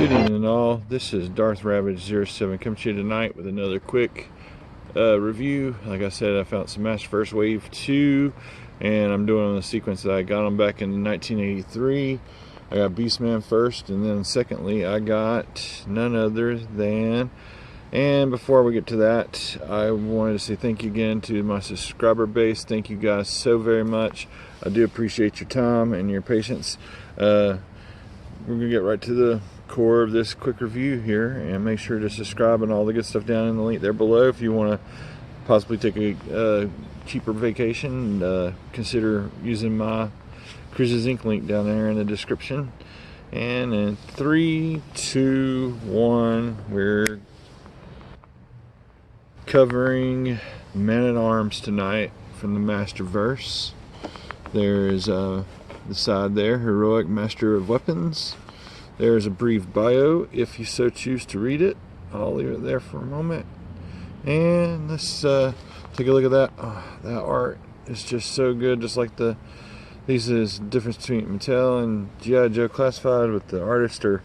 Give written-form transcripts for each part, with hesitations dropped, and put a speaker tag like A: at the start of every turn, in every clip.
A: Good evening all. This is Darth Ravage07 coming to you tonight with another quick review. Like I said, I found some Master First Wave 2 and I'm doing on the sequence that I got them back in 1983. I got Beastman first, and then secondly I got none other than, and before we get to that, I wanted to say thank you again to my subscriber base. Thank you guys so very much. I do appreciate your time and your patience. We're going to get right to the core of this quick review here, and make sure to subscribe and all the good stuff down in the link there below. If you want to possibly take a cheaper vacation, consider using my Cruises Inc. link down there in the description. And in 3, 2, 1, we're covering Man-at-Arms tonight from the Masterverse. There's the side there, Heroic Master of Weapons. There's a brief bio if you so choose to read it. I'll leave it there for a moment. And let's take a look at that. Oh, that art is just so good. Just like these is the difference between Mattel and G.I. Joe Classified, with the artists are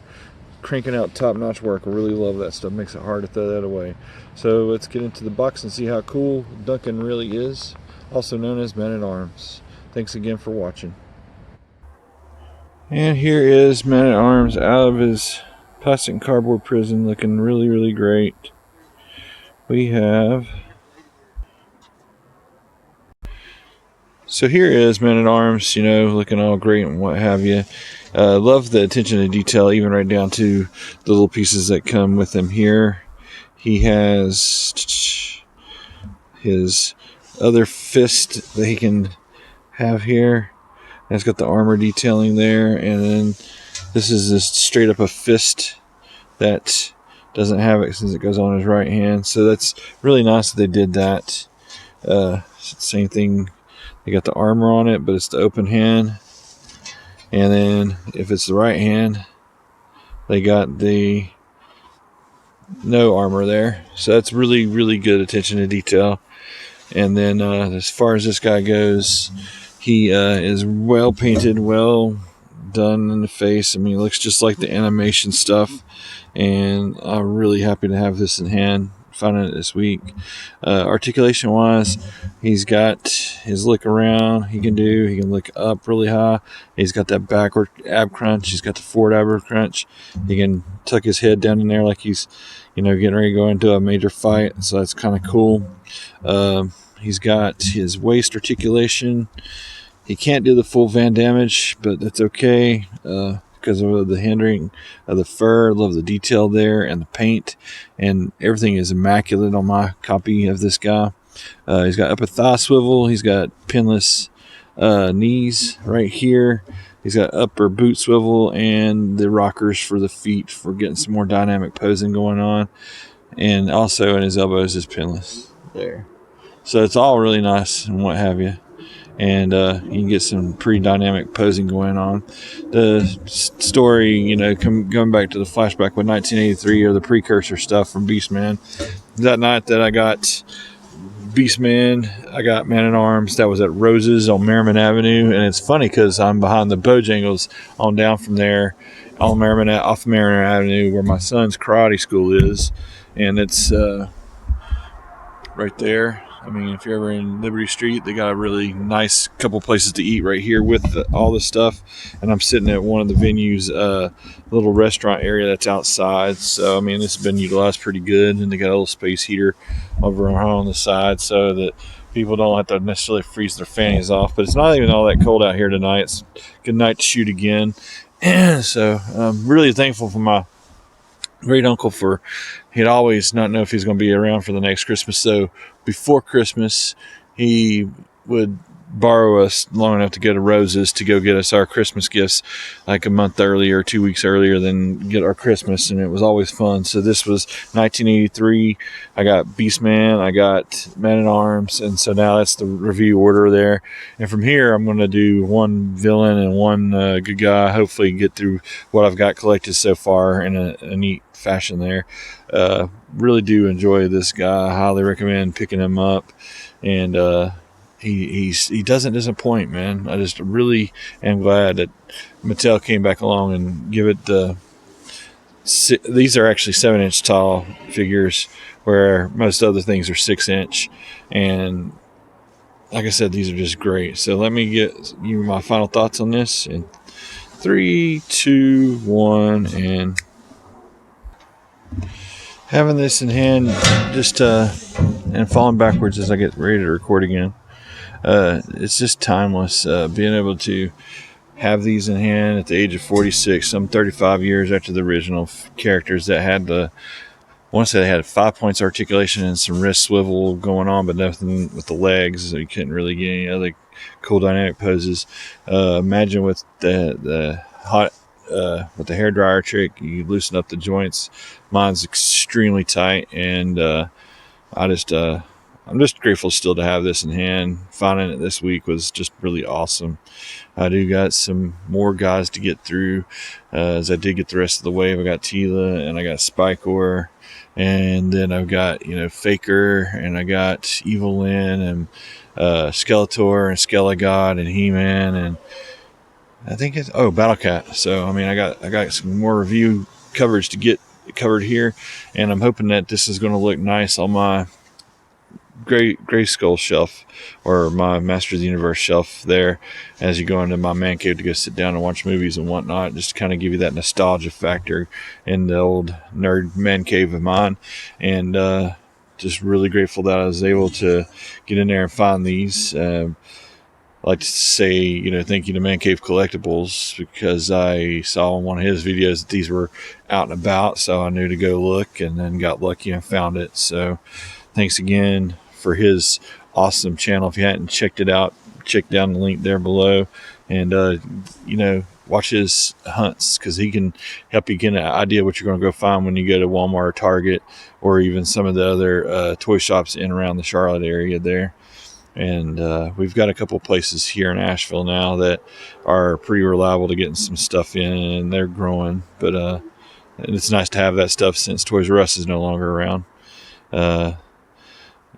A: cranking out top-notch work. I really love that stuff. Makes it hard to throw that away. So let's get into the box and see how cool Duncan really is, also known as Man-at-Arms. Thanks again for watching. And here is Man-at-Arms out of his plastic and cardboard prison, looking really, really great. We have... So here is Man-at-Arms, looking all great and what have you. Love the attention to detail, even right down to the little pieces that come with him here. He has his other fist that he can have here. And it's got the armor detailing there, and then this is just straight up a fist that doesn't have it since it goes on his right hand. So that's really nice that they did that. Same thing, they got the armor on it, but it's the open hand. And then if it's the right hand, they got the no armor there. So that's really, really good attention to detail. And then as far as this guy goes, he is well painted, well done in the face. I mean, it looks just like the animation stuff, and I'm really happy to have this in hand. Finding it this week. Articulation wise, he's got his look around. He can look up really high. He's got that backward ab crunch. He's got the forward ab crunch. He can tuck his head down in there like he's, getting ready to go into a major fight. So that's kind of cool. He's got his waist articulation. He can't do the full Van damage, but that's okay because of the hindering of the fur. I love the detail there and the paint, and everything is immaculate on my copy of this guy. He's got upper thigh swivel. He's got pinless knees right here. He's got upper boot swivel and the rockers for the feet for getting some more dynamic posing going on. And also in his elbows is pinless there. So it's all really nice and what have you. And you can get some pretty dynamic posing going on. The story, going back to the flashback with 1983 or the precursor stuff from Beastman. That night that I got Beastman, I got Man-at-Arms. That was at Rose's on Merriman Avenue. And it's funny because I'm behind the Bojangles on down from there on off Merriman Avenue where my son's karate school is. And it's right there. I mean, if you're ever in Liberty Street, they got a really nice couple places to eat right here with all this stuff. And I'm sitting at one of the venues, little restaurant area that's outside. So, I mean, this has been utilized pretty good. And they got a little space heater over on the side so that people don't have to necessarily freeze their fannies off. But it's not even all that cold out here tonight. It's a good night to shoot again. So I'm really thankful for my great uncle for he'd always not know if he's going to be around for the next Christmas. So before Christmas, he would borrow us long enough to go to Rose's to go get us our Christmas gifts like a month earlier, 2 weeks earlier than get our Christmas. And it was always fun. So this was 1983. I got Beastman. I got Man-at-Arms. And so now that's the review order there. And from here, I'm going to do one villain and one good guy. Hopefully get through what I've got collected so far in a neat fashion there. Really do enjoy this guy. I highly recommend picking him up. And he doesn't disappoint, man. I just really am glad that Mattel came back along and give it the these are actually 7-inch tall figures, where most other things are 6-inch. And like I said, these are just great. So let me get you my final thoughts on this in 3, 2, 1, and having this in hand, just and falling backwards as I get ready to record again. It's just timeless. Being able to have these in hand at the age of 46, some 35 years after the original characters that had I want to say they had 5 points articulation and some wrist swivel going on, but nothing with the legs. So you couldn't really get any other cool dynamic poses. Imagine with the hot with the hair dryer trick, you loosen up the joints. Mine's extremely tight, and I'm just grateful still to have this in hand. Finding it this week was just really awesome. I do got some more guys to get through, as I did get the rest of the wave. I got Tila, and I got Spikor, and then I've got Faker, and I got Evil Lyn, and Skeletor, and Skelegod, and He-Man, and I think it's Battlecat. So I mean, I got some more review coverage to get covered here, and I'm hoping that this is going to look nice on my Gray Skull shelf, or my Master of the Universe shelf there, as you go into my man cave to go sit down and watch movies and whatnot, just to kind of give you that nostalgia factor in the old nerd man cave of mine. And just really grateful that I was able to get in there and find these. I'd like to say, thank you to Man Cave Collectibles, because I saw in one of his videos that these were out and about, so I knew to go look, and then got lucky and found it. So thanks again for his awesome channel. If you hadn't checked it out, check down the link there below, and watch his hunts, because he can help you get an idea what you're going to go find when you go to Walmart or Target, or even some of the other toy shops in around the Charlotte area there. And we've got a couple places here in Asheville now that are pretty reliable to getting some stuff in, and they're growing. But it's nice to have that stuff since Toys R Us is no longer around.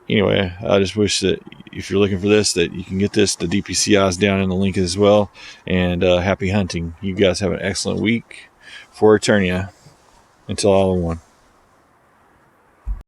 A: Anyway, I just wish that if you're looking for this, that you can get this. The DPCI is down in the link as well. And happy hunting. You guys have an excellent week for Eternia. Until all in one.